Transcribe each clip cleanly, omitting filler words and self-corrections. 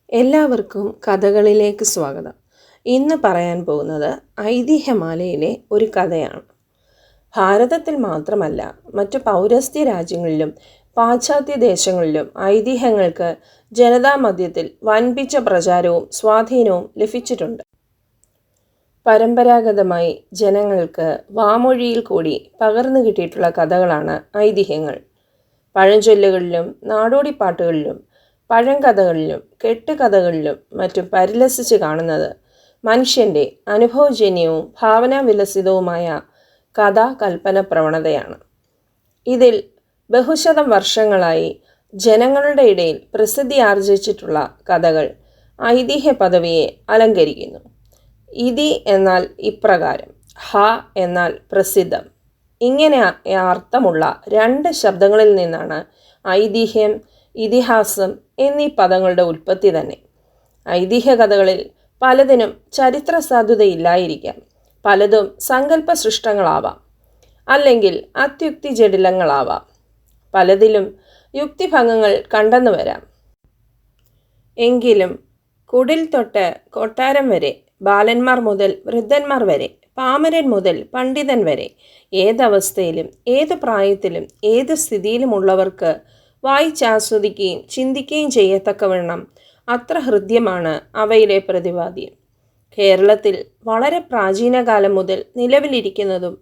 എല്ലാവർക്കും കഥകളിലേക്ക് സ്വാഗതം. ഇന്ന് പറയാൻ പോകുന്നത് ഐതിഹ്യമാലയിലെ ഒരു കഥയാണ്. ഭാരതത്തിൽ മാത്രമല്ല, മറ്റു പൗരസ്ത്യ രാജ്യങ്ങളിലും പാശ്ചാത്യ ദേശങ്ങളിലും ഐതിഹ്യങ്ങൾക്ക് ജനതാമധ്യത്തിൽ വൻപിച്ച പ്രചാരവും സ്വാധീനവും ലഭിച്ചിട്ടുണ്ട്. പരമ്പരാഗതമായി ജനങ്ങൾക്ക് വാമൊഴിയിൽ കൂടി പകർന്നു കിട്ടിയിട്ടുള്ള കഥകളാണ് ഐതിഹ്യങ്ങൾ. പഴഞ്ചൊല്ലുകളിലും നാടോടിപ്പാട്ടുകളിലും പഴങ്കഥകളിലും കെട്ടുകഥകളിലും മറ്റും പരിലസിച്ച് കാണുന്നത് മനുഷ്യൻ്റെ അനുഭവജന്യവും ഭാവനാവിലസിതവുമായ കഥാകൽപ്പന പ്രവണതയാണ്. ഇതിൽ ബഹുശതം വർഷങ്ങളായി ജനങ്ങളുടെ ഇടയിൽ പ്രസിദ്ധി ആർജിച്ചിട്ടുള്ള കഥകൾ ഐതിഹ്യ പദവിയെ അലങ്കരിക്കുന്നു. ഇതി എന്നാൽ ഇപ്രകാരം, ഹ എന്നാൽ പ്രസിദ്ധം. ഇങ്ങനെ അർത്ഥമുള്ള രണ്ട് ശബ്ദങ്ങളിൽ നിന്നാണ് ഐതിഹ്യം, ഇതിഹാസം എന്നീ പദങ്ങളുടെ ഉൽപ്പത്തി തന്നെ. ഐതിഹ്യ കഥകളിൽ പലതിനും ചരിത്ര സാധുതയില്ലായിരിക്കാം. പലതും സങ്കല്പ സൃഷ്ടങ്ങളാവാം, അല്ലെങ്കിൽ അത്യുക്തി ജടിലങ്ങളാവാം. പലതിലും യുക്തിഭംഗങ്ങൾ കണ്ടെന്നു വരാം. എങ്കിലും കുടിൽ തൊട്ട് കൊട്ടാരം വരെ, ബാലന്മാർ മുതൽ വൃദ്ധന്മാർ വരെ, പാമരൻ മുതൽ പണ്ഡിതൻ വരെ, ഏതവസ്ഥയിലും ഏത് പ്രായത്തിലും ഏത് സ്ഥിതിയിലുമുള്ളവർക്ക് വായിച്ചാസ്വദിക്കുകയും ചിന്തിക്കുകയും ചെയ്യത്തക്കവണ്ണം അത്ര ഹൃദ്യമാണ് അവയിലെ പ്രതിപാദ്യം. കേരളത്തിൽ വളരെ പ്രാചീനകാലം മുതൽ നിലവിലിരിക്കുന്നതും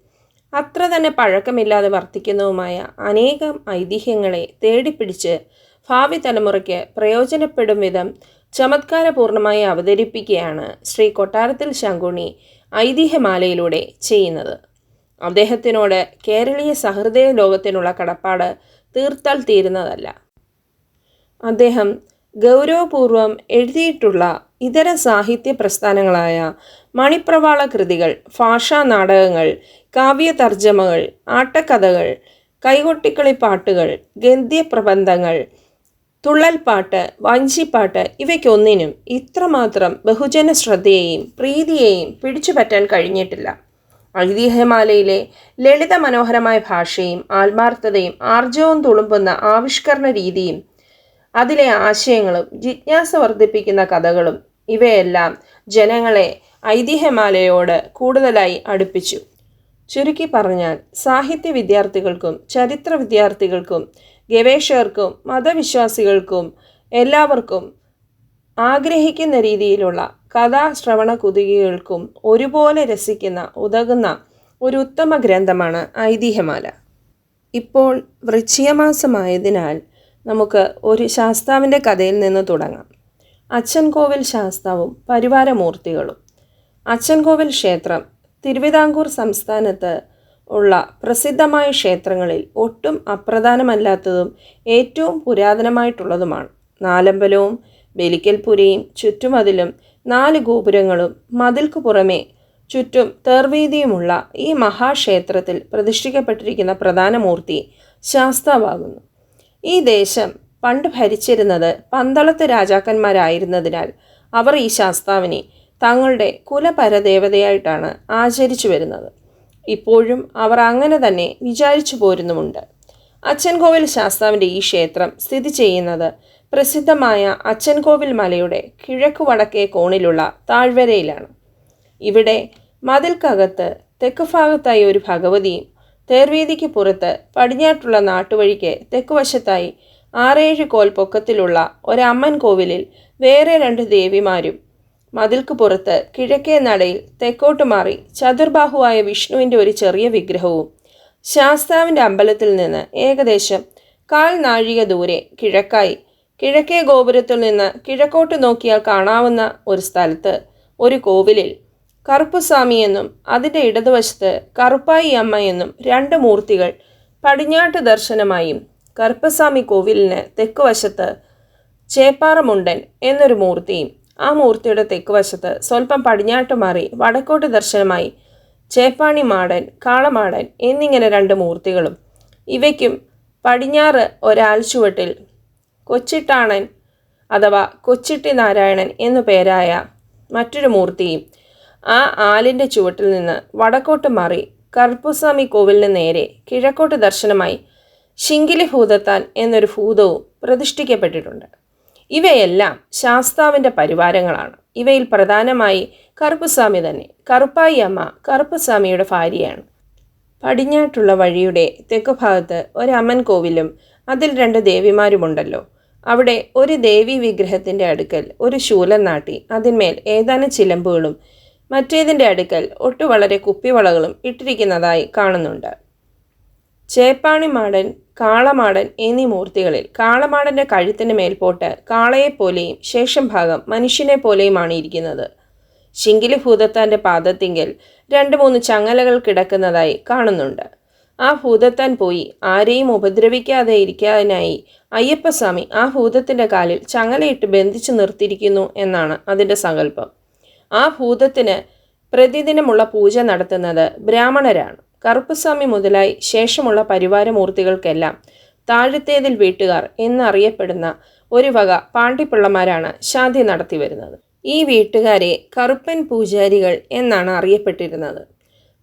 അത്ര തന്നെ പഴക്കമില്ലാതെ വർത്തിക്കുന്നതുമായ അനേകം ഐതിഹ്യങ്ങളെ തേടിപ്പിടിച്ച് ഭാവി തലമുറയ്ക്ക് പ്രയോജനപ്പെടും വിധം ചമത്കാരപൂർണമായി അവതരിപ്പിക്കുകയാണ് ശ്രീ കൊട്ടാരത്തിൽ ശങ്കുണ്ണി ഐതിഹ്യമാലയിലൂടെ ചെയ്യുന്നത്. അദ്ദേഹത്തിനോട് കേരളീയ സഹൃദയ ലോകത്തിനുള്ള കടപ്പാട് തീർത്താൽ തീരുന്നതല്ല. അദ്ദേഹം ഗൗരവപൂർവം എഴുതിയിട്ടുള്ള ഇതര സാഹിത്യ പ്രസ്ഥാനങ്ങളായ മണിപ്രവാള കൃതികൾ, ഭാഷാ നാടകങ്ങൾ, കാവ്യതർജ്ജമകൾ, ആട്ടക്കഥകൾ, കൈകൊട്ടിക്കളിപ്പാട്ടുകൾ, ഗദ്യപ്രബന്ധങ്ങൾ, തുള്ളൽപ്പാട്ട്, വഞ്ചിപ്പാട്ട് ഇവയ്ക്കൊന്നിനും ഇത്രമാത്രം ബഹുജന ശ്രദ്ധയെയും പ്രീതിയെയും പിടിച്ചുപറ്റാൻ കഴിഞ്ഞിട്ടില്ല. ഐതിഹ്യമാലയിലെ ലളിത മനോഹരമായ ഭാഷയും ആത്മാർത്ഥതയും ആർജവം തുളുമ്പുന്ന ആവിഷ്കരണ രീതിയും അതിലെ ആശയങ്ങളും ജിജ്ഞാസ വർദ്ധിപ്പിക്കുന്ന കഥകളും ഇവയെല്ലാം ജനങ്ങളെ ഐതിഹ്യമാലയോട് കൂടുതലായി അടുപ്പിച്ചു. ചുരുക്കി പറഞ്ഞാൽ, സാഹിത്യ വിദ്യാർത്ഥികൾക്കും ചരിത്ര വിദ്യാർത്ഥികൾക്കും ഗവേഷകർക്കും മതവിശ്വാസികൾക്കും എല്ലാവർക്കും ആഗ്രഹിക്കുന്ന രീതിയിലുള്ള കഥാശ്രവണ കുതുകികൾക്കും ഒരുപോലെ രസിക്കുന്ന ഉതകുന്ന ഒരു ഉത്തമ ഗ്രന്ഥമാണ് ഐതിഹ്യമാല. ഇപ്പോൾ വൃശ്ചികമാസമായതിനാൽ നമുക്ക് ഒരു ശാസ്താവിൻ്റെ കഥയിൽ നിന്ന് തുടങ്ങാം. അച്ചൻകോവിൽ ശാസ്താവും പരിവാരമൂർത്തികളും. അച്ചൻകോവിൽ ക്ഷേത്രം തിരുവിതാംകൂർ സംസ്ഥാനത്ത് ഉള്ള പ്രസിദ്ധമായ ക്ഷേത്രങ്ങളിൽ ഒട്ടും അപ്രധാനമല്ലാത്തതും ഏറ്റവും പുരാതനമായിട്ടുള്ളതുമാണ്. നാലമ്പലവും ബലിക്കൽപുരയും ചുറ്റുമതിലും 4 ഗോപുരങ്ങളും മതിൽക്കു പുറമെ ചുറ്റും തേർവീതിയുമുള്ള ഈ മഹാക്ഷേത്രത്തിൽ പ്രതിഷ്ഠിക്കപ്പെട്ടിരിക്കുന്ന പ്രധാന മൂർത്തി ശാസ്താവാകുന്നു. ഈ ദേശം പണ്ട് ഭരിച്ചിരുന്നത് പന്തളത്ത് രാജാക്കന്മാരായിരുന്നതിനാൽ അവർ ഈ ശാസ്താവിനെ തങ്ങളുടെ കുലപരദേവതയായിട്ടാണ് ആചരിച്ചു വരുന്നത്. ഇപ്പോഴും അവർ അങ്ങനെ തന്നെ വിചാരിച്ചു പോരുന്നുമുണ്ട്. അച്ചൻകോവിൽ ശാസ്താവിൻ്റെ ഈ ക്ഷേത്രം സ്ഥിതി ചെയ്യുന്നത് പ്രസിദ്ധമായ അച്ചൻകോവിൽ മലയുടെ കിഴക്കു വടക്കേ കോണിലുള്ള താഴ്വരയിലാണ്. ഇവിടെ മതിൽക്കകത്ത് തെക്ക് ഭാഗത്തായി ഒരു ഭഗവതിയും തേർവീതിക്ക് പുറത്ത് പടിഞ്ഞാട്ടുള്ള നാട്ടുവഴിക്ക് തെക്കുവശത്തായി 6-7 കോൽ പൊക്കത്തിലുള്ള ഒരമ്മൻ കോവിലിൽ വേറെ 2 ദേവിമാരും, മതിൽക്ക് പുറത്ത് കിഴക്കേ നടയിൽ തെക്കോട്ട് മാറി ചതുർബാഹുവായ വിഷ്ണുവിൻ്റെ ഒരു ചെറിയ വിഗ്രഹവും ശാസ്താവിൻ്റെ അമ്പലത്തിൽ നിന്ന് ഏകദേശം 1/4 നാഴിക ദൂരെ കിഴക്കായി കിഴക്കേ ഗോപുരത്തിൽ നിന്ന് കിഴക്കോട്ട് നോക്കിയാൽ കാണാവുന്ന ഒരു സ്ഥലത്ത് ഒരു കോവിലിൽ കറുപ്പുസ്വാമി എന്നും അതിൻ്റെ ഇടതുവശത്ത് കറുപ്പായി അമ്മ എന്നും 2 മൂർത്തികൾ പടിഞ്ഞാട്ട് ദർശനമായും, കറുപ്പസ്വാമി കോവിലിന് തെക്കുവശത്ത് ചേപ്പാറമുണ്ടൻ എന്നൊരു മൂർത്തിയും, ആ മൂർത്തിയുടെ തെക്കുവശത്ത് സ്വല്പം പടിഞ്ഞാട്ട് മാറി വടക്കോട്ട് ദർശനമായി ചേപ്പാണി മാടൻ, കാളമാടൻ എന്നിങ്ങനെ 2 മൂർത്തികളും, ഇവയ്ക്കും പടിഞ്ഞാറ് ഒരാൽച്ചുവട്ടിൽ കൊച്ചിട്ടാണൻ അഥവാ കൊച്ചിട്ടി നാരായണൻ എന്നു പേരായ മറ്റൊരു മൂർത്തിയും, ആ ആലിൻ്റെ ചുവട്ടിൽ നിന്ന് വടക്കോട്ട് മാറി കറുപ്പുസ്വാമി കോവിലിന് നേരെ കിഴക്കോട്ട് ദർശനമായി ശിങ്കിലി ഭൂതത്താൻ എന്നൊരു ഭൂതവും പ്രതിഷ്ഠിക്കപ്പെട്ടിട്ടുണ്ട്. ഇവയെല്ലാം ശാസ്താവിൻ്റെ പരിവാരങ്ങളാണ്. ഇവയിൽ പ്രധാനമായി കറുപ്പുസ്വാമി തന്നെ. കറുപ്പായി അമ്മ കറുപ്പുസ്വാമിയുടെ ഭാര്യയാണ്. പടിഞ്ഞാട്ടുള്ള വഴിയുടെ തെക്കുഭാഗത്ത് ഒരമ്മൻ കോവിലും അതിൽ 2 ദേവിമാരുമുണ്ടല്ലോ. അവിടെ ഒരു ദേവി വിഗ്രഹത്തിൻ്റെ അടുക്കൽ ഒരു ശൂലം നാട്ടി അതിന്മേൽ ഏതാനും ചിലമ്പുകളും മറ്റേതിൻ്റെ അടുക്കൽ വളരെ കുപ്പിവളകളും ഇട്ടിരിക്കുന്നതായി കാണുന്നുണ്ട്. ചേപ്പാണിമാടൻ, കാളമാടൻ എന്നീ മൂർത്തികളിൽ കാളമാടൻ്റെ കഴുത്തിന് മേൽപോട്ട് കാളയെപ്പോലെയും ശേഷം ഭാഗം മനുഷ്യനെ പോലെയുമാണ് ഇരിക്കുന്നത്. ശിങ്കിലി ഭൂതത്താൻ്റെ പാദത്തിങ്കൽ 2-3 ചങ്ങലകൾ കിടക്കുന്നതായി കാണുന്നുണ്ട്. ആ ഭൂതത്താൻ പോയി ആരെയും ഉപദ്രവിക്കാതെ ഇരിക്കാനായി അയ്യപ്പസ്വാമി ആ ഭൂതത്തിൻ്റെ കാലിൽ ചങ്ങലയിട്ട് ബന്ധിച്ചു നിർത്തിയിരിക്കുന്നു എന്നാണ് അതിൻ്റെ സങ്കല്പം. ആ ഭൂതത്തിന് പ്രതിദിനമുള്ള പൂജ നടത്തുന്നത് ബ്രാഹ്മണരാണ്. കറുപ്പുസ്വാമി മുതലായി ശേഷമുള്ള പരിവാരമൂർത്തികൾക്കെല്ലാം താഴത്തേതിൽ വീട്ടുകാർ എന്നറിയപ്പെടുന്ന ഒരു വക പാണ്ടിപ്പിള്ളമാരാണ് ശാന്തി നടത്തി വരുന്നത്. ഈ വീട്ടുകാരെ കറുപ്പൻ പൂജാരികൾ എന്നാണ് അറിയപ്പെട്ടിരുന്നത്.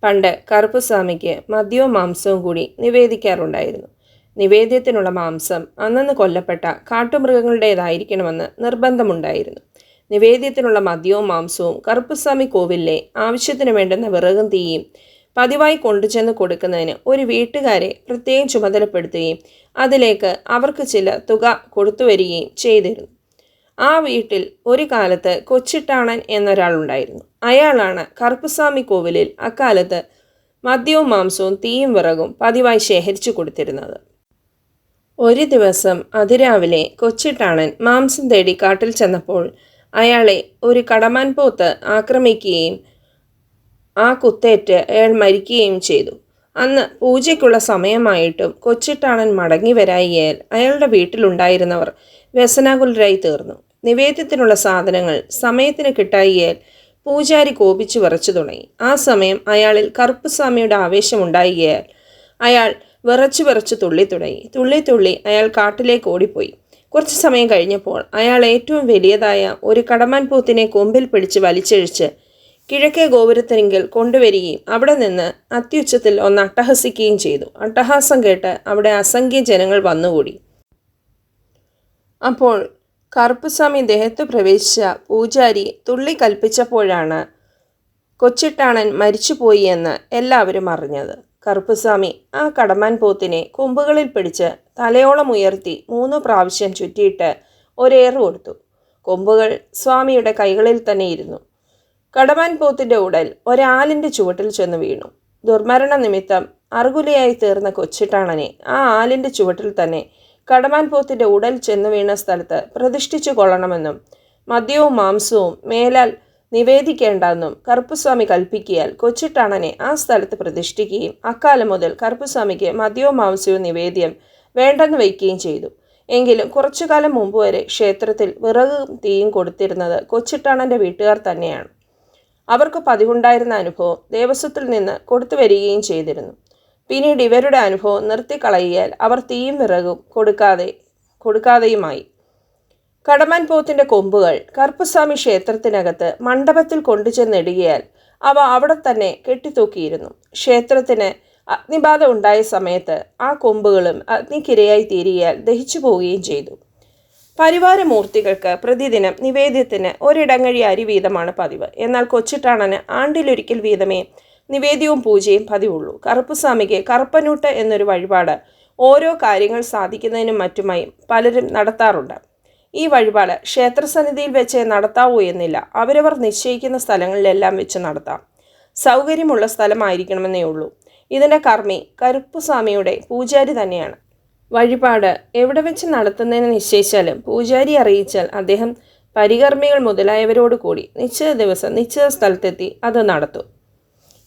പണ്ട് കറുപ്പുസ്വാമിക്ക് മദ്യവും മാംസവും കൂടി നിവേദിക്കാറുണ്ടായിരുന്നു. നിവേദ്യത്തിനുള്ള മാംസം അന്നന്ന് കൊല്ലപ്പെട്ട കാട്ടുമൃഗങ്ങളുടേതായിരിക്കണമെന്ന് നിർബന്ധമുണ്ടായിരുന്നു. നിവേദ്യത്തിനുള്ള മദ്യവും മാംസവും കറുപ്പുസ്വാമി കോവിലിലെ ആവശ്യത്തിന് വേണ്ടുന്ന വിറകും തീയും പതിവായി കൊണ്ടുചെന്ന് കൊടുക്കുന്നതിന് ഒരു വീട്ടുകാരെ പ്രത്യേകം ചുമതലപ്പെടുത്തുകയും അതിലേക്ക് അവർക്ക് ചില തുക കൊടുത്തുവരികയും ചെയ്തിരുന്നു. ആ വീട്ടിൽ ഒരു കാലത്ത് കൊച്ചിട്ടാണൻ എന്നൊരാളുണ്ടായിരുന്നു. അയാളാണ് കറുപ്പുസ്വാമി കോവിലിൽ അക്കാലത്ത് മദ്യവും മാംസവും തീയും വിറകും പതിവായി ശേഖരിച്ചു കൊടുത്തിരുന്നത്. ഒരു ദിവസം അതിരാവിലെ കൊച്ചിട്ടാണൻ മാംസം തേടി കാട്ടിൽ ചെന്നപ്പോൾ അയാളെ ഒരു കടമാൻ പോത്ത് ആക്രമിക്കുകയും ആ കുത്തേറ്റ് അയാൾ മരിക്കുകയും ചെയ്തു. അന്ന് പൂജയ്ക്കുള്ള സമയമായിട്ടും കൊച്ചിട്ടാണൻ മടങ്ങി വരായികയാൽ അയാളുടെ വീട്ടിലുണ്ടായിരുന്നവർ വ്യസനാകുലരായി തീർന്നു. നിവേദ്യത്തിനുള്ള സാധനങ്ങൾ സമയത്തിന് കിട്ടായികയാൽ പൂജാരി കോപിച്ചു വിറച്ചു തുടങ്ങി. ആ സമയം അയാളിൽ കറുപ്പുസ്വാമിയുടെ ആവേശമുണ്ടായികയാൽ അയാൾ വിറച്ചു തുള്ളി തുള്ളി അയാൾ കാട്ടിലേക്ക് ഓടിപ്പോയി. കുറച്ചു സമയം കഴിഞ്ഞപ്പോൾ അയാൾ ഏറ്റവും വലിയതായ ഒരു കടമാൻ പോത്തിനെ കൊമ്പിൽ പിടിച്ച് വലിച്ചിഴിച്ച് കിഴക്കേ ഗോപുരത്തിനെങ്കിൽ കൊണ്ടുവരികയും അവിടെ നിന്ന് അത്യുച്ചത്തിൽ ഒന്ന് അട്ടഹസിക്കുകയും ചെയ്തു. അട്ടഹാസം കേട്ട് അവിടെ അസംഖ്യം ജനങ്ങൾ വന്നുകൂടി. അപ്പോൾ കറുപ്പുസ്വാമി ദേഹത്ത് പ്രവേശിച്ച പൂജാരി തുള്ളി കൽപ്പിച്ചപ്പോഴാണ് കൊച്ചിട്ടാണൻ മരിച്ചുപോയി എന്ന് എല്ലാവരും അറിഞ്ഞത്. കറുപ്പുസ്വാമി ആ കടമാൻ പോത്തിനെ കൊമ്പുകളിൽ പിടിച്ച് തലയോളം ഉയർത്തി 3 പ്രാവശ്യം ചുറ്റിയിട്ട് ഒരേറ് കൊടുത്തു. കൊമ്പുകൾ സ്വാമിയുടെ കൈകളിൽ തന്നെ ഇരുന്നു. കടമാൻ പോത്തിൻ്റെ ഉടൽ ഒരാലിൻ്റെ ചുവട്ടിൽ ചെന്ന് വീണു. ദുർമരണ നിമിത്തം അർഗുലയായി തീർന്ന കൊച്ചിട്ടാണനെ ആ ആലിൻ്റെ ചുവട്ടിൽ തന്നെ കടമാൻ പോത്തിൻ്റെ ഉടൽ ചെന്ന് വീണ സ്ഥലത്ത് പ്രതിഷ്ഠിച്ചു കൊള്ളണമെന്നും മദ്യവും മാംസവും മേലാൽ നിവേദിക്കേണ്ടെന്നും കറുപ്പുസ്വാമി കൽപ്പിക്കിയാൽ കൊച്ചിട്ടാണനെ ആ സ്ഥലത്ത് പ്രതിഷ്ഠിക്കുകയും അക്കാലം മുതൽ കറുപ്പുസ്വാമിക്ക് മദ്യവും മാംസവും നിവേദ്യം വേണ്ടെന്ന് വയ്ക്കുകയും ചെയ്തു. എങ്കിലും കുറച്ചു കാലം മുമ്പ് വരെ ക്ഷേത്രത്തിൽ വിറകും തീയും കൊടുത്തിരുന്നത് കൊച്ചിട്ടാണൻ്റെ വീട്ടുകാർ തന്നെയാണ്. അവർക്ക് പതിവുണ്ടായിരുന്ന അനുഭവം ദേവസ്വത്തിൽ നിന്ന് കൊടുത്തു വരികയും ചെയ്തിരുന്നു. പിന്നീട് ഇവരുടെ അനുഭവം നിർത്തിക്കളയിയാൽ അവർ തീയും വിറകും കൊടുക്കാതെയുമായി. കടമാൻ പോത്തിൻ്റെ കൊമ്പുകൾ കറുപ്പുസ്വാമി ക്ഷേത്രത്തിനകത്ത് മണ്ഡപത്തിൽ കൊണ്ടുചെന്നിടുകയാൽ അവ അവിടെ തന്നെ കെട്ടിത്തൂക്കിയിരുന്നു. ക്ഷേത്രത്തിന് അഗ്നിബാധ ഉണ്ടായ സമയത്ത് ആ കൊമ്പുകളും അഗ്നിക്കിരയായി തീരുകയാൽ ദഹിച്ചു പോവുകയും ചെയ്തു. പരിവാരമൂർത്തികൾക്ക് പ്രതിദിനം നിവേദ്യത്തിന് ഒരിടങ്ങഴി അരി വീതമാണ് പതിവ്. എന്നാൽ കൊച്ചിട്ടാണന് ആണ്ടിലൊരിക്കൽ വീതമേ നിവേദ്യവും പൂജയും പതിവുള്ളൂ. കറുപ്പുസ്വാമിക്ക് കറുപ്പനൂട്ട് എന്നൊരു വഴിപാട് ഓരോ കാര്യങ്ങൾ സാധിക്കുന്നതിനും മറ്റുമായി പലരും നടത്താറുണ്ട്. ഈ വഴിപാട് ക്ഷേത്രസന്നിധിയിൽ വെച്ച് നടത്താവൂ എന്നില്ല. അവരവർ നിശ്ചയിക്കുന്ന സ്ഥലങ്ങളിലെല്ലാം വെച്ച് നടത്താം. സൗകര്യമുള്ള സ്ഥലമായിരിക്കണമെന്നേ ഉള്ളൂ. ഇതിൻ്റെ കർമ്മി കറുപ്പുസ്വാമിയുടെ പൂജാരി തന്നെയാണ്. വഴിപാട് എവിടെ വെച്ച് നടത്തുന്നതിന് നിശ്ചയിച്ചാലും പൂജാരി അറിയിച്ചാൽ അദ്ദേഹം പരികർമ്മികൾ മുതലായവരോട് കൂടി നിശ്ചിത ദിവസം നിശ്ചിത സ്ഥലത്തെത്തി അത് നടത്തും.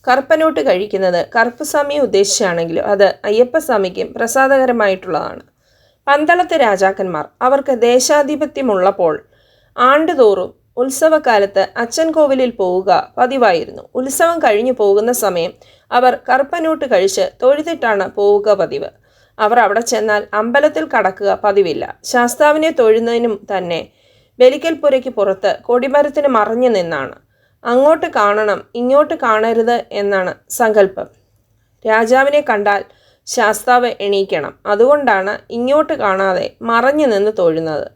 കറുപ്പനോട്ട് കഴിക്കുന്നത് കറുപ്പുസ്വാമിയെ ഉദ്ദേശിച്ചാണെങ്കിലും അത് അയ്യപ്പസ്വാമിക്കും പ്രസാദകരമായിട്ടുള്ളതാണ്. പന്തളത്തെ രാജാക്കന്മാർ അവർക്ക് ദേശാധിപത്യമുള്ളപ്പോൾ ആണ്ടുതോറും ഉത്സവകാലത്ത് അച്ഛൻ കോവിലിൽ പോവുക പതിവായിരുന്നു. ഉത്സവം കഴിഞ്ഞു പോകുന്ന സമയം അവർ കറുപ്പനൂട്ട് കഴിച്ച് തൊഴുതിട്ടാണ് പോവുക പതിവ്. അവർ അവിടെ ചെന്നാൽ അമ്പലത്തിൽ കടക്കുക പതിവില്ല. ശാസ്താവിനെ തൊഴുന്നതിനും തന്നെ ബലിക്കൽപ്പുരയ്ക്ക് പുറത്ത് കൊടിമരത്തിന് മറഞ്ഞു നിന്നാണ്. അങ്ങോട്ട് കാണണം ഇങ്ങോട്ട് കാണരുത് എന്നാണ് സങ്കല്പം. രാജാവിനെ കണ്ടാൽ ശാസ്താവ് എണീക്കണം. അതുകൊണ്ടാണ് ഇങ്ങോട്ട് കാണാതെ മറഞ്ഞു നിന്ന് തൊഴുന്നത്.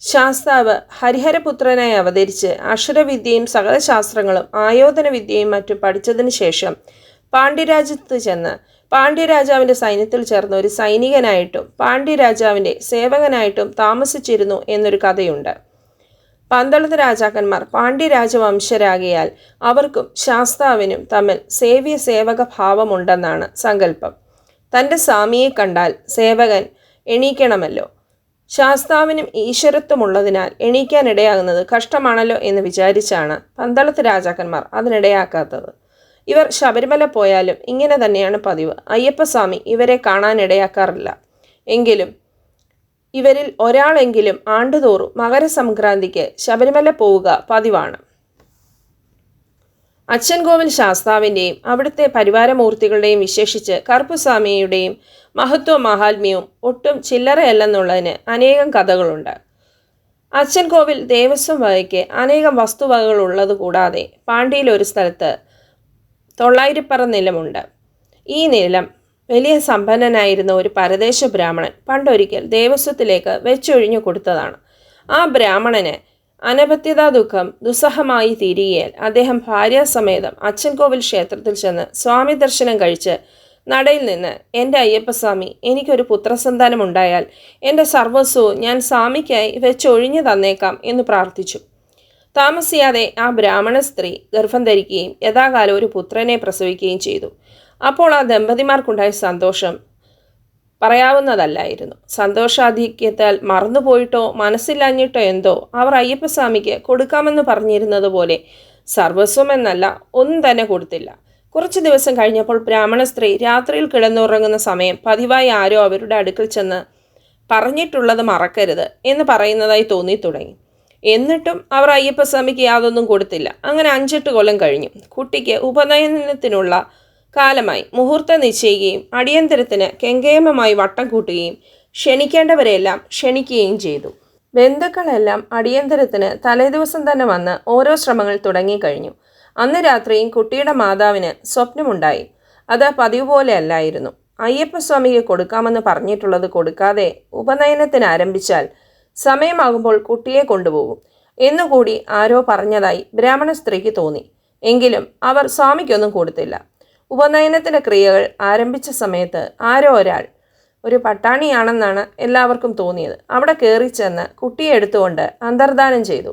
ശാസ്താവ് ഹരിഹരപുത്രനായി അവതരിച്ച് അക്ഷരവിദ്യയും സകല ശാസ്ത്രങ്ങളും ആയോധന വിദ്യയും മറ്റും പഠിച്ചതിന് ശേഷം പാണ്ഡ്യരാജ്യത്ത് ചെന്ന് പാണ്ഡ്യരാജാവിൻ്റെ സൈന്യത്തിൽ ചേർന്ന ഒരു സൈനികനായിട്ടും പാണ്ഡ്യരാജാവിൻ്റെ സേവകനായിട്ടും താമസിച്ചിരുന്നു എന്നൊരു കഥയുണ്ട്. പന്തളത്ത് രാജാക്കന്മാർ പാണ്ഡ്യരാജവംശരാകിയാൽ അവർക്കും ശാസ്താവിനും തമ്മിൽ സേവ്യ സേവക ഭാവമുണ്ടെന്നാണ് സങ്കല്പം. തൻ്റെ സ്വാമിയെ കണ്ടാൽ സേവകൻ എണീക്കണമല്ലോ. ശാസ്താവിനും ഈശ്വരത്വമുള്ളതിനാൽ എണീക്കാനിടയാകുന്നത് കഷ്ടമാണല്ലോ എന്ന് വിചാരിച്ചാണ് പന്തളത്ത് രാജാക്കന്മാർ അതിനിടയാക്കാത്തത്. ഇവർ ശബരിമല പോയാലും ഇങ്ങനെ തന്നെയാണ് പതിവ്. അയ്യപ്പസ്വാമി ഇവരെ കാണാനിടയാക്കാറില്ല. എങ്കിലും ഇവരിൽ ഒരാളെങ്കിലും ആണ്ടുതോറും മകരസംക്രാന്തിക്ക് ശബരിമല പോവുക പതിവാണ്. അച്ചൻകോവിൽ ശാസ്താവിൻ്റെയും അവിടുത്തെ പരിവാരമൂർത്തികളുടെയും വിശേഷിച്ച് കറുപ്പുസ്വാമിയുടെയും മഹത്വവും മഹാത്മ്യവും ഒട്ടും ചില്ലറയല്ലെന്നുള്ളതിന് അനേകം കഥകളുണ്ട്. അച്ചൻകോവിൽ ദേവസ്വം വകയ്ക്ക് അനേകം വസ്തുവകകൾ ഉള്ളത് കൂടാതെ പാണ്ഡ്യയിൽ ഒരു സ്ഥലത്ത് 900 പറ നിലമുണ്ട്. ഈ നിലം വലിയ സമ്പന്നനായിരുന്ന ഒരു പരദേശ ബ്രാഹ്മണൻ പണ്ടൊരിക്കൽ ദേവസ്വത്തിലേക്ക് വെച്ചൊഴിഞ്ഞു കൊടുത്തതാണ്. ആ ബ്രാഹ്മണന് അനപത്യതാ ദുഃഖം ദുസ്സഹമായി തീരുകയാൽ അദ്ദേഹം ഭാര്യാസമേതം അച്ചൻകോവിൽ ക്ഷേത്രത്തിൽ ചെന്ന് സ്വാമി ദർശനം കഴിച്ച് നടയിൽ നിന്ന്, എൻ്റെ അയ്യപ്പസ്വാമി, എനിക്കൊരു പുത്രസന്താനം ഉണ്ടായാൽ എൻ്റെ സർവസ്വവും ഞാൻ സ്വാമിക്കായി വെച്ചൊഴിഞ്ഞു തന്നേക്കാം എന്ന് പ്രാർത്ഥിച്ചു. താമസിയാതെ ആ ബ്രാഹ്മണ സ്ത്രീ ഗർഭം ധരിക്കുകയും യഥാകാലം ഒരു പുത്രനെ പ്രസവിക്കുകയും ചെയ്തു. അപ്പോൾ ആ ദമ്പതിമാർക്കുണ്ടായ സന്തോഷം പറയാവുന്നതല്ലായിരുന്നു. സന്തോഷാധിക്യത്താൽ മറന്നുപോയിട്ടോ മനസ്സില്ലാഞ്ഞിട്ടോ എന്തോ അവർ അയ്യപ്പസ്വാമിക്ക് കൊടുക്കാമെന്ന് പറഞ്ഞിരുന്നത് പോലെ സർവസ്വം എന്നല്ല ഒന്നും തന്നെ കൊടുത്തില്ല. കുറച്ച് ദിവസം കഴിഞ്ഞപ്പോൾ ബ്രാഹ്മണ സ്ത്രീ രാത്രിയിൽ കിടന്നുറങ്ങുന്ന സമയം പതിവായി ആരോ അവരുടെ അടുക്കൽ ചെന്ന് പറഞ്ഞിട്ടുള്ളത് മറക്കരുത് എന്ന് പറയുന്നതായി തോന്നി തുടങ്ങി. എന്നിട്ടും അവർ അയ്യപ്പസ്വാമിക്ക് യാതൊന്നും കൊടുത്തില്ല. അങ്ങനെ 5-8 കൊല്ലം കഴിഞ്ഞു. കുട്ടിക്ക് ഉപനയനത്തിനുള്ള കാലമായി. മുഹൂർത്തം നിശ്ചയിക്കുകയും അടിയന്തരത്തിന് കെങ്കേമമായി വട്ടം കൂട്ടുകയും ക്ഷണിക്കേണ്ടവരെല്ലാം ക്ഷണിക്കുകയും ചെയ്തു. ബന്ധുക്കളെല്ലാം അടിയന്തരത്തിന് തലേദിവസം തന്നെ വന്ന് ഓരോ ശ്രമങ്ങൾ തുടങ്ങിക്കഴിഞ്ഞു. അന്ന് രാത്രിയും കുട്ടിയുടെ മാതാവിന് സ്വപ്നമുണ്ടായി. അത് പതിവ് പോലെ അല്ലായിരുന്നു. അയ്യപ്പസ്വാമിക്ക് കൊടുക്കാമെന്ന് പറഞ്ഞിട്ടുള്ളത് കൊടുക്കാതെ ഉപനയനത്തിന് ആരംഭിച്ചാൽ സമയമാകുമ്പോൾ കുട്ടിയെ കൊണ്ടുപോകും എന്നുകൂടി ആരോ പറഞ്ഞതായി ബ്രാഹ്മണ സ്ത്രീക്ക് തോന്നി. എങ്കിലും അവർ സ്വാമിക്കൊന്നും കൊടുത്തില്ല. ഉപനയനത്തിൻ്റെ ക്രിയകൾ ആരംഭിച്ച സമയത്ത് ആരോ ഒരാൾ, ഒരു പട്ടാണിയാണെന്നാണ് എല്ലാവർക്കും തോന്നിയത്, അവിടെ കയറി ചെന്ന് കുട്ടിയെ എടുത്തുകൊണ്ട് അന്തർദാനം ചെയ്തു.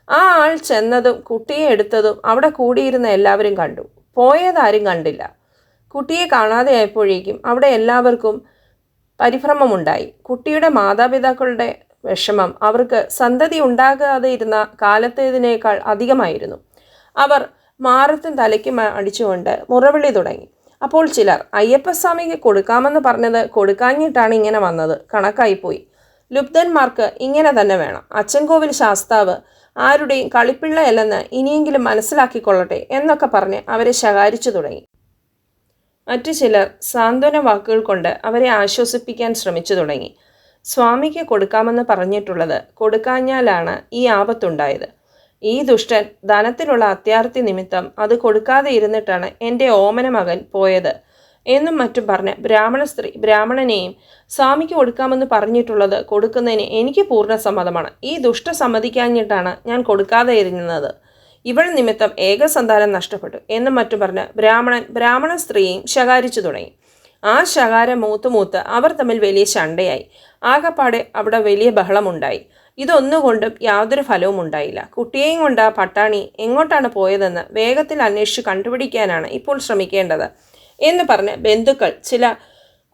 ആ ആൾ ചെന്നതും കുട്ടിയെ എടുത്തതും അവിടെ കൂടിയിരുന്ന എല്ലാവരും കണ്ടു. പോയതാരും കണ്ടില്ല. കുട്ടിയെ കാണാതെയായപ്പോഴേക്കും അവിടെ എല്ലാവർക്കും പരിഭ്രമമുണ്ടായി. കുട്ടിയുടെ മാതാപിതാക്കളുടെ വിഷമം അവർക്ക് സന്തതി ഉണ്ടാകാതെ ഇരുന്ന കാലത്തേതിനേക്കാൾ അധികമായിരുന്നു. അവർ മാറത്തും തലയ്ക്കും അടിച്ചുകൊണ്ട് മുറവിളി തുടങ്ങി. അപ്പോൾ ചിലർ, അയ്യപ്പസ്വാമിക്ക് കൊടുക്കാമെന്ന് പറഞ്ഞത് കൊടുക്കാഞ്ഞിട്ടാണ് ഇങ്ങനെ വന്നത്, കണക്കായിപ്പോയി. ലുബ്ധന്മാർക്ക് ഇങ്ങനെ തന്നെ വേണം. അച്ചൻകോവിൽ ശാസ്താവ് ആരുടെയും കളിപ്പിള്ളയല്ലെന്ന് ഇനിയെങ്കിലും മനസ്സിലാക്കിക്കൊള്ളട്ടെ എന്നൊക്കെ പറഞ്ഞ് അവരെ ശകാരിച്ചു തുടങ്ങി. മറ്റു ചിലർ സാന്ത്വന വാക്കുകൾ കൊണ്ട് അവരെ ആശ്വസിപ്പിക്കാൻ ശ്രമിച്ചു തുടങ്ങി. സ്വാമിക്ക് കൊടുക്കാമെന്ന് പറഞ്ഞിട്ടുള്ളത് കൊടുക്കാഞ്ഞാലാണ് ഈ ആപത്തുണ്ടായത്. ഈ ദുഷ്ടൻ ധനത്തിലുള്ള അത്യാർത്തി നിമിത്തം അത് കൊടുക്കാതെ ഇരുന്നിട്ടാണ് എൻ്റെ ഓമന മകൻ പോയത് എന്നും മറ്റും പറഞ്ഞ് ബ്രാഹ്മണ സ്ത്രീ ബ്രാഹ്മണനെയും സ്വാമിക്ക് കൊടുക്കാമെന്ന് പറഞ്ഞിട്ടുള്ളത് കൊടുക്കുന്നതിന് എനിക്ക് പൂർണ്ണ സമ്മതമാണ്. ഈ ദുഷ്ട സമ്മതിക്കാഞ്ഞിട്ടാണ് ഞാൻ കൊടുക്കാതെ ഇരുന്നത്. ഇവൾ നിമിത്തം ഏകസന്താനം നഷ്ടപ്പെട്ടു എന്നും മറ്റും പറഞ്ഞ് ബ്രാഹ്മണ സ്ത്രീയെയും ശകാരിച്ചു തുടങ്ങി. ആ ശകാരം മൂത്ത് അവർ തമ്മിൽ വലിയ ശണ്ടയായി. ആകപ്പാടെ അവിടെ വലിയ ബഹളമുണ്ടായി. ഇതൊന്നുകൊണ്ടും യാതൊരു ഫലവും ഉണ്ടായില്ല. കുട്ടിയെയും കൊണ്ട് ആ പട്ടാണി എങ്ങോട്ടാണ് പോയതെന്ന് വേഗത്തിൽ അന്വേഷിച്ച് കണ്ടുപിടിക്കാനാണ് ഇപ്പോൾ ശ്രമിക്കേണ്ടത് എന്ന് പറഞ്ഞ് ബന്ധുക്കൾ ചില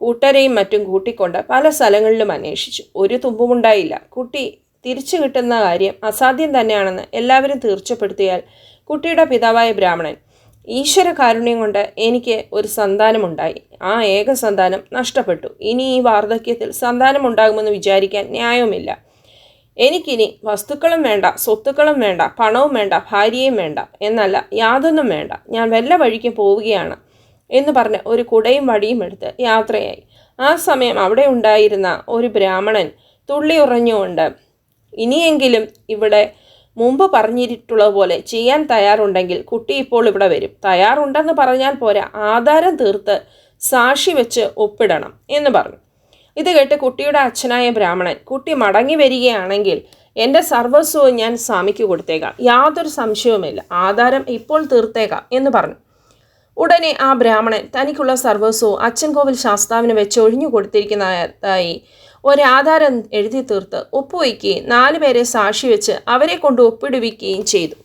കൂട്ടരെയും മറ്റും കൂട്ടിക്കൊണ്ട് പല സ്ഥലങ്ങളിലും അന്വേഷിച്ചു. ഒരു തുമ്പുമുണ്ടായില്ല. കുട്ടി തിരിച്ചു കിട്ടുന്ന കാര്യം അസാധ്യം തന്നെയാണെന്ന് എല്ലാവരും തീർച്ചപ്പെടുത്തിയാൽ കുട്ടിയുടെ പിതാവായ ബ്രാഹ്മണൻ, ഈശ്വര കാരുണ്യം കൊണ്ട് എനിക്ക് ഒരു സന്താനമുണ്ടായി. ആ ഏക സന്താനം നഷ്ടപ്പെട്ടു. ഇനി ഈ വാർദ്ധക്യത്തിൽ സന്താനം ഉണ്ടാകുമെന്ന് വിചാരിക്കാൻ ന്യായവുമില്ല. എനിക്കിനി വസ്തുക്കളും വേണ്ട, സ്വത്തുക്കളും വേണ്ട, പണവും വേണ്ട, ഭാര്യയും വേണ്ട എന്നല്ല, യാതൊന്നും വേണ്ട. ഞാൻ വല്ല വഴിക്ക് പോവുകയാണ് എന്ന് പറഞ്ഞ് ഒരു കുടയും വടിയും എടുത്ത് യാത്രയായി. ആ സമയം അവിടെ ഉണ്ടായിരുന്ന ഒരു ബ്രാഹ്മണൻ തുള്ളി ഉറഞ്ഞുകൊണ്ട്, ഇനിയെങ്കിലും ഇവിടെ മുമ്പ് പറഞ്ഞിട്ടുള്ളത് പോലെ ചെയ്യാൻ തയ്യാറുണ്ടെങ്കിൽ കുട്ടി ഇപ്പോൾ ഇവിടെ വരും. തയ്യാറുണ്ടെന്ന് പറഞ്ഞാൽ പോരാ, ആധാരം തീർത്ത് സാക്ഷി വെച്ച് ഒപ്പിടണം എന്ന് പറഞ്ഞു. ഇത് കേട്ട് കുട്ടിയുടെ അച്ഛനായ ബ്രാഹ്മണൻ, കുട്ടി മടങ്ങി വരികയാണെങ്കിൽ എൻ്റെ സർവസ്വവും ഞാൻ സ്വാമിക്ക് കൊടുത്തേക്കാം, യാതൊരു സംശയവുമില്ല, ആധാരം ഇപ്പോൾ തീർത്തേക്കാം എന്ന് പറഞ്ഞു. ഉടനെ ആ ബ്രാഹ്മണൻ തനിക്കുള്ള സർവസ്വവും അച്ചൻകോവിൽ ശാസ്താവിന് വെച്ച് ഒഴിഞ്ഞു കൊടുത്തിരിക്കുന്നതായി ഒരാധാരം എഴുതി തീർത്ത് ഒപ്പുവയ്ക്കുകയും 4 പേരെ സാക്ഷി വെച്ച് അവരെ കൊണ്ട് ഒപ്പിടുവിക്കുകയും ചെയ്തു.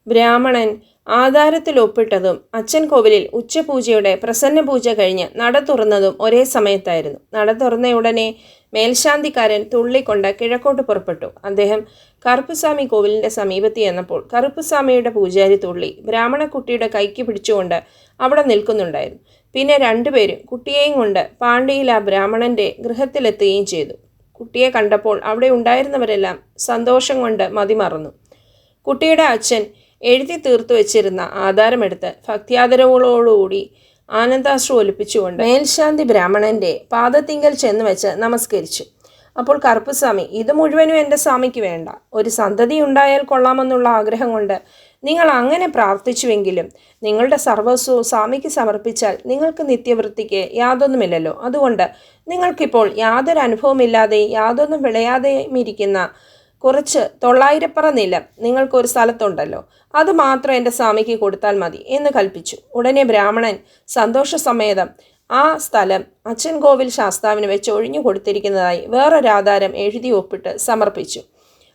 ബ്രാഹ്മണൻ ആധാരത്തിൽ ഒപ്പിട്ടതും അച്ചൻകോവിലിൽ ഉച്ചപൂജയുടെ പ്രസന്ന പൂജ കഴിഞ്ഞ് നട തുറന്നതും ഒരേ സമയത്തായിരുന്നു. നട തുറന്ന ഉടനെ മേൽശാന്തിക്കാരൻ തുള്ളിക്കൊണ്ട് കിഴക്കോട്ട് പുറപ്പെട്ടു. അദ്ദേഹം കറുപ്പുസ്വാമി കോവിലിൻ്റെ സമീപത്ത് ചെന്നപ്പോൾ കറുപ്പുസ്വാമിയുടെ പൂജാരി തുള്ളി ബ്രാഹ്മണക്കുട്ടിയുടെ കൈക്ക് പിടിച്ചുകൊണ്ട് അവിടെ നിൽക്കുന്നുണ്ടായിരുന്നു. പിന്നെ 2 പേരും കുട്ടിയെയും കൊണ്ട് പാണ്ടിയിൽ ആ ബ്രാഹ്മണൻ്റെ ഗൃഹത്തിലെത്തുകയും ചെയ്തു. കുട്ടിയെ കണ്ടപ്പോൾ അവിടെ ഉണ്ടായിരുന്നവരെല്ലാം സന്തോഷം കൊണ്ട് മതിമറന്നു. കുട്ടിയുടെ അച്ഛൻ എഴുതി തീർത്തു വെച്ചിരുന്ന ആധാരമെടുത്ത് ഭക്തിയാദരവുകളോടുകൂടി ആനന്ദാശ്രു ഒലിപ്പിച്ചുകൊണ്ട് മേൽശാന്തി ബ്രാഹ്മണൻ്റെ പാദത്തിങ്കൽ ചെന്ന് വെച്ച് നമസ്കരിച്ചു. അപ്പോൾ കറുപ്പുസ്വാമി, ഇത് മുഴുവനും എൻ്റെ സ്വാമിക്ക് വേണ്ട, ഒരു സന്തതി ഉണ്ടായാൽ കൊള്ളാമെന്നുള്ള ആഗ്രഹം കൊണ്ട് നിങ്ങൾ അങ്ങനെ പ്രാർത്ഥിച്ചുവെങ്കിലും നിങ്ങളുടെ സർവസ്വവും സ്വാമിക്ക് സമർപ്പിച്ചാൽ നിങ്ങൾക്ക് നിത്യവൃത്തിക്ക് യാതൊന്നുമില്ലല്ലോ. അതുകൊണ്ട് നിങ്ങൾക്കിപ്പോൾ യാതൊരു അനുഭവമില്ലാതെയും യാതൊന്നും വിളയാതെയും ഇരിക്കുന്ന കുറച്ച് 900 പറ നിലം നിങ്ങൾക്കൊരു സ്ഥലത്തുണ്ടല്ലോ, അത് മാത്രം എൻ്റെ സ്വാമിക്ക് കൊടുത്താൽ മതി എന്ന് കൽപ്പിച്ചു. ഉടനെ ബ്രാഹ്മണൻ സന്തോഷസമേതം ആ സ്ഥലം അച്ചൻകോവിൽ ശാസ്താവിന് വെച്ച് ഒഴിഞ്ഞു കൊടുത്തിരിക്കുന്നതായി വേറൊരാധാരം എഴുതി ഒപ്പിട്ട് സമർപ്പിച്ചു.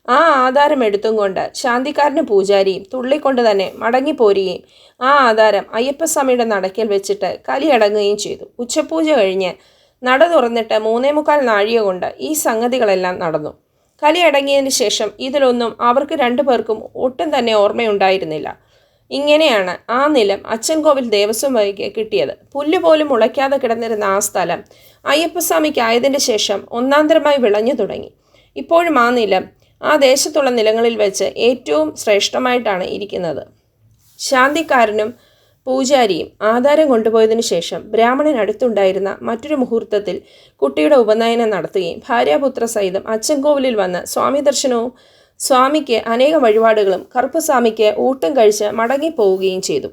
ആ ആധാരം എടുത്തും കൊണ്ട് ശാന്തിക്കാരനും പൂജാരിയും തുള്ളിക്കൊണ്ട് തന്നെ മടങ്ങിപ്പോരുകയും ആ ആധാരം അയ്യപ്പസ്വാമിയുടെ നടക്കൽ വെച്ചിട്ട് കലിയടങ്ങുകയും ചെയ്തു. ഉച്ചപൂജ കഴിഞ്ഞ് നട തുറന്നിട്ട് 3.25 നാഴിക കൊണ്ട് ഈ സംഗതികളെല്ലാം നടന്നു. കലിയടങ്ങിയതിന് ശേഷം ഇതിലൊന്നും അവർക്ക് 2 പേർക്കും ഒട്ടും തന്നെ ഓർമ്മയുണ്ടായിരുന്നില്ല. ഇങ്ങനെയാണ് ആ നിലം അച്ചൻകോവിൽ ദേവസ്വം വഴിക്ക് കിട്ടിയത്. പുല്ലുപോലും മുളയ്ക്കാതെ കിടന്നിരുന്ന ആ സ്ഥലം അയ്യപ്പസ്വാമിക്കായതിൻ്റെ ശേഷം ഒന്നാന്തരമായി വിളഞ്ഞു തുടങ്ങി. ഇപ്പോഴും ആ നിലം ആ ദേശത്തുള്ള നിലങ്ങളിൽ വെച്ച് ഏറ്റവും ശ്രേഷ്ഠമായിട്ടാണ് ഇരിക്കുന്നത്. ശാന്തിക്കാരനും പൂജാരിയും ആധാരം കൊണ്ടുപോയതിനു ശേഷം ബ്രാഹ്മണൻ അടുത്തുണ്ടായിരുന്ന മറ്റൊരു മുഹൂർത്തത്തിൽ കുട്ടിയുടെ ഉപനയനം നടത്തുകയും ഭാര്യാപുത്ര സഹിതം അച്ചൻകോവിലിൽ വന്ന് സ്വാമി ദർശനവും സ്വാമിക്ക് അനേക വഴിപാടുകളും കറുപ്പുസ്വാമിക്ക് ഊട്ടും കഴിച്ച് മടങ്ങിപ്പോവുകയും ചെയ്തു.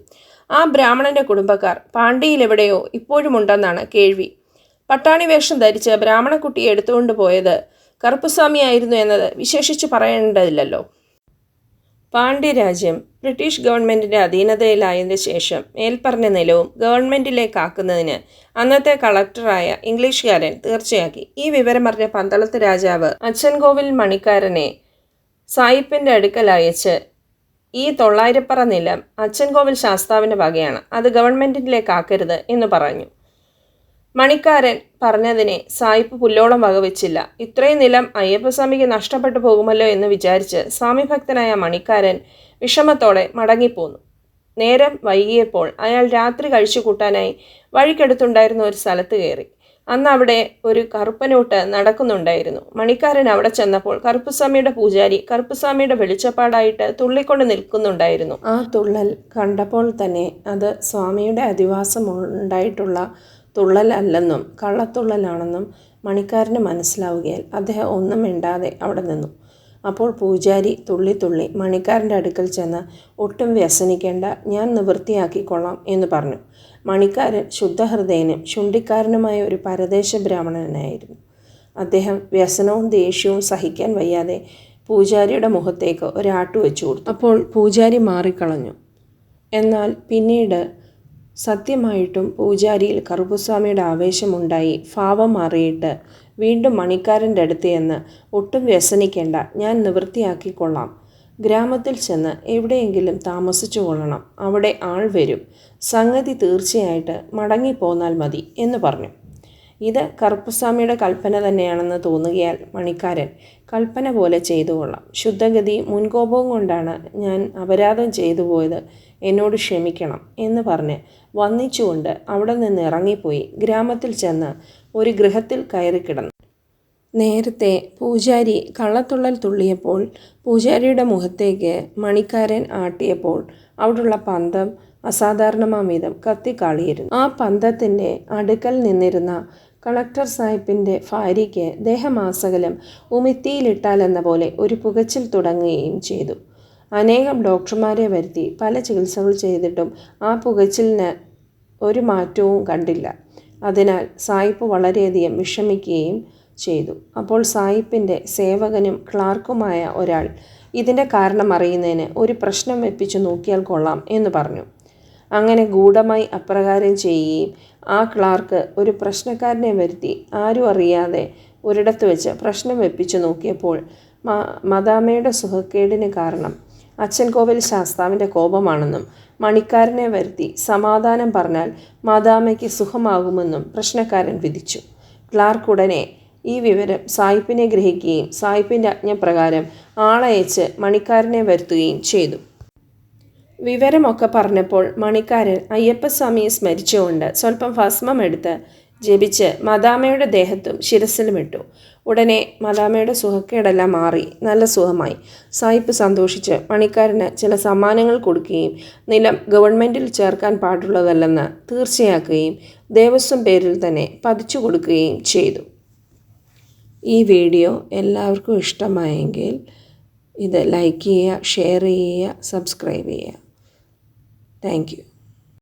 ആ ബ്രാഹ്മണൻ്റെ കുടുംബക്കാർ പാണ്ടിയിലെവിടെയോ ഇപ്പോഴുമുണ്ടെന്നാണ് കേൾവി. പട്ടാണി വേഷം ധരിച്ച് ബ്രാഹ്മണക്കുട്ടിയെ എടുത്തുകൊണ്ട് പോയത് കറുപ്പുസ്വാമിയായിരുന്നു എന്നത് വിശേഷിച്ച് പറയേണ്ടതില്ലല്ലോ. പാണ്ഡ്യരാജ്യം ബ്രിട്ടീഷ് ഗവൺമെൻറ്റിൻ്റെ അധീനതയിലായതിനു ശേഷം മേൽപ്പറഞ്ഞ നിലവും ഗവൺമെൻറ്റിലേക്കാക്കുന്നതിന് അന്നത്തെ കളക്ടറായ ഇംഗ്ലീഷുകാരൻ തീർച്ചയാക്കി. ഈ വിവരമറിഞ്ഞ പന്തളത്ത് രാജാവ് അച്ചൻകോവിൽ മണിക്കാരനെ സായിപ്പിൻ്റെ അടുക്കൽ അയച്ച് ഈ 900 പറ നിലം അച്ചൻകോവിൽ ശാസ്താവിൻ്റെ വകയാണ്, അത് ഗവൺമെൻറ്റിലേക്കാക്കരുത് എന്ന് പറഞ്ഞു. മണിക്കാരൻ പറഞ്ഞതിനെ സായിപ്പ് പുല്ലോളം വകവെച്ചില്ല. ഇത്രയും നിലം അയ്യപ്പസ്വാമിക്ക് നഷ്ടപ്പെട്ടു പോകുമല്ലോ എന്ന് വിചാരിച്ച് സ്വാമിഭക്തനായ മണിക്കാരൻ വിഷമത്തോടെ മടങ്ങിപ്പോന്നു. നേരം വൈകിയപ്പോൾ അയാൾ രാത്രി കഴിച്ചു കൂട്ടാനായി വഴിക്കടുത്തുണ്ടായിരുന്ന ഒരു സ്ഥലത്ത് കയറി. അന്ന് അവിടെ ഒരു കറുപ്പനൂട്ട് നടക്കുന്നുണ്ടായിരുന്നു. മണിക്കാരൻ അവിടെ ചെന്നപ്പോൾ കറുപ്പുസ്വാമിയുടെ പൂജാരി കറുപ്പുസ്വാമിയുടെ വെളിച്ചപ്പാടായിട്ട് തുള്ളിക്കൊണ്ട് നിൽക്കുന്നുണ്ടായിരുന്നു. ആ തുള്ളൽ കണ്ടപ്പോൾ തന്നെ അത് സ്വാമിയുടെ അധിവാസം ഉണ്ടായിട്ടുള്ള തുള്ളലല്ലെന്നും കള്ളത്തുള്ളലാണെന്നും മണിക്കാരന് മനസ്സിലാവുകയാൽ അദ്ദേഹം ഒന്നും മിണ്ടാതെ അവിടെ നിന്നു. അപ്പോൾ പൂജാരി തുള്ളി മണിക്കാരൻ്റെ അടുക്കൽ ചെന്ന് ഒട്ടും വ്യസനിക്കേണ്ട, ഞാൻ നിവൃത്തിയാക്കിക്കൊള്ളാം എന്ന് പറഞ്ഞു. മണിക്കാരൻ ശുദ്ധഹൃദയനും ശുണ്ഠിക്കാരനുമായ ഒരു പരദേശ ബ്രാഹ്മണനായിരുന്നു. അദ്ദേഹം വ്യസനവും ദേഷ്യവും സഹിക്കാൻ വയ്യാതെ പൂജാരിയുടെ മുഖത്തേക്ക് ഒരാട്ടു വെച്ചു കൊടുത്തു. അപ്പോൾ പൂജാരി മാറിക്കളഞ്ഞു. എന്നാൽ പിന്നീട് സത്യമായിട്ടും പൂജാരിയിൽ കറുപ്പുസ്വാമിയുടെ ആവേശമുണ്ടായി ഭാവം മാറിയിട്ട് വീണ്ടും മണിക്കാരൻ്റെ അടുത്ത് ചെന്ന് ഒട്ടും വ്യസനിക്കേണ്ട, ഞാൻ നിവൃത്തിയാക്കിക്കൊള്ളാം, ഗ്രാമത്തിൽ ചെന്ന് എവിടെയെങ്കിലും താമസിച്ചു കൊള്ളണം, അവിടെ ആൾ വരും, സംഗതി തീർച്ചയായിട്ട് മടങ്ങിപ്പോന്നാൽ മതി എന്ന് പറഞ്ഞു. ഇത് കറുപ്പുസ്വാമിയുടെ കൽപ്പന തന്നെയാണെന്ന് തോന്നുകയാൽ മണിക്കാരൻ കൽപ്പന പോലെ ചെയ്തു കൊള്ളാം, ശുദ്ധഗതി മുൻകോപവും കൊണ്ടാണ് ഞാൻ അപരാധം ചെയ്തു പോയത്, എന്നോട് ക്ഷമിക്കണം എന്ന് പറഞ്ഞ് വന്ദിച്ചുകൊണ്ട് അവിടെ നിന്ന് ഇറങ്ങിപ്പോയി ഗ്രാമത്തിൽ ചെന്ന് ഒരു ഗൃഹത്തിൽ കയറിക്കിടന്നു. നേരത്തെ പൂജാരി കള്ളത്തുള്ളൽ തുള്ളിയപ്പോൾ പൂജാരിയുടെ മുഖത്തേക്ക് മണിക്കാരൻ ആട്ടിയപ്പോൾ അവിടുള്ള പന്തം അസാധാരണമാം വിധം കത്തിക്കാളിയിരുന്നു. ആ പന്തത്തിൻ്റെ അടുക്കൽ നിന്നിരുന്ന കളക്ടർ സാഹിബിൻ്റെ ഭാര്യയ്ക്ക് ദേഹമാസകലം ഉമിത്തിയിലിട്ടാലെന്ന പോലെ ഒരു പുകച്ചിൽ തുടങ്ങുകയും ചെയ്തു. അനേകം ഡോക്ടർമാരെ വരുത്തി പല ചികിത്സകൾ ചെയ്തിട്ടും ആ പുകച്ചിലിന് ഒരു മാറ്റവും കണ്ടില്ല. അതിനാൽ സായിപ്പ് വളരെയധികം വിഷമിക്കുകയും ചെയ്തു. അപ്പോൾ സായിപ്പിൻ്റെ സേവകനും ക്ലാർക്കുമായ ഒരാൾ ഇതിൻ്റെ കാരണം അറിയുന്നതിന് ഒരു പ്രശ്നം വെപ്പിച്ചു നോക്കിയാൽ കൊള്ളാം എന്ന് പറഞ്ഞു. അങ്ങനെ ഗൂഢമായി അപ്രകാരം ചെയ്യുകയും ആ ക്ലാർക്ക് ഒരു പ്രശ്നക്കാരനെ വരുത്തി ആരും അറിയാതെ ഒരിടത്ത് വെച്ച് പ്രശ്നം വെപ്പിച്ചു നോക്കിയപ്പോൾ മദാമയുടെ സുഖക്കേടിന് കാരണം അച്ഛൻ കോവിൽ ശാസ്താവിൻ്റെ കോപമാണെന്നും മണിക്കാരനെ വരുത്തി സമാധാനം പറഞ്ഞാൽ മദാമയ്ക്ക് സുഖമാകുമെന്നും പ്രശ്നക്കാരൻ വിധിച്ചു. ക്ലാർക്ക് ഉടനെ ഈ വിവരം സായിപ്പിനെ ഗ്രഹിക്കുകയും സായിപ്പിൻ്റെ ആജ്ഞപ്രകാരം ആളയച്ച് മണിക്കാരനെ വരുത്തുകയും ചെയ്തു. വിവരമൊക്കെ പറഞ്ഞപ്പോൾ മണിക്കാരൻ അയ്യപ്പസ്വാമിയെ സ്മരിച്ചുകൊണ്ട് സ്വല്പം ഭസ്മം എടുത്ത് ജപിച്ച് മദാമയുടെ ദേഹത്തും ശിരസിലും ഇട്ടു. ഉടനെ മദാമയുടെ സുഖക്കേടെല്ലാം മാറി നല്ല സുഖമായി. സായിപ്പ് സന്തോഷിച്ച് മണിക്കാരന് ചില സമ്മാനങ്ങൾ കൊടുക്കുകയും നിലം ഗവൺമെൻറ്റിൽ ചേർക്കാൻ പാടുള്ളതല്ലെന്ന് തീർച്ചയാക്കുകയും ദേവസ്വം പേരിൽ തന്നെ പതിച്ചു കൊടുക്കുകയും ചെയ്തു. ഈ വീഡിയോ എല്ലാവർക്കും ഇഷ്ടമായെങ്കിൽ ഇത് ലൈക്ക് ചെയ്യുക, ഷെയർ ചെയ്യുക, സബ്സ്ക്രൈബ് ചെയ്യുക. Thank you.